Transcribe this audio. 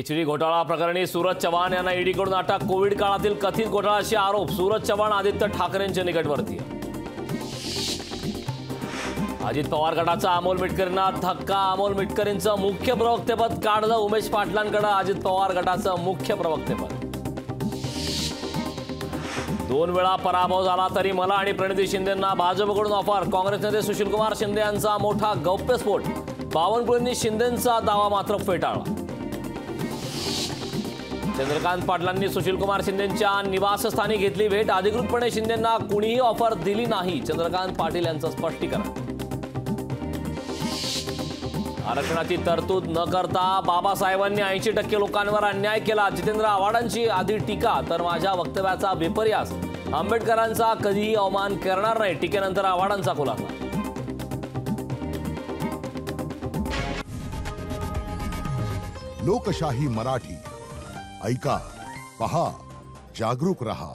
खिचडी घोटाळा प्रकरणी सूरज चव्हाण यांना ईडीकडून अटक। कोविड काळातील कथित घोटाळ्याचे आरोप। सूरज चव्हाण आदित्य ठाकरेंचे निकटवर्तीय। अजित पवार गटाचा अमोल मिटकरींना धक्का। अमोल मिटकरींचं मुख्य प्रवक्तेपद काढलं। उमेश पाटलांकडे अजित पवार गटाचं मुख्य प्रवक्तेपद। 2 वेळा पराभव झाला तरी मला आणि प्रणिती शिंदेंना भाजपकडून ऑफर। काँग्रेस नेते सुशीलकुमार शिंदे यांचा मोठा गौप्यस्फोट। बावनकुळेंनी शिंदेंचा दावा मात्र फेटाळला। चंद्रकांत पाटलांनी सुशीलकुमार शिंदेंच्या निवासस्थानी घेतली भेट। अधिकृतपणे शिंदेंना कुणीही ऑफर दिली नाही। चंद्रकांत पाटील यांचं स्पष्टीकरण। आरक्षणाची तरतूद न करता बाबासाहेबांनी 80% लोकांवर अन्याय केला। जितेंद्र आव्हाडांची आधी टीका तर माझ्या वक्तव्याचा विपर्यास। आंबेडकरांचा कधीही अवमान करणार नाही। टीकेनंतर आव्हाडांचा खुलासा। लोकशाही मराठी ऐका, पहा, जागरूक रहा।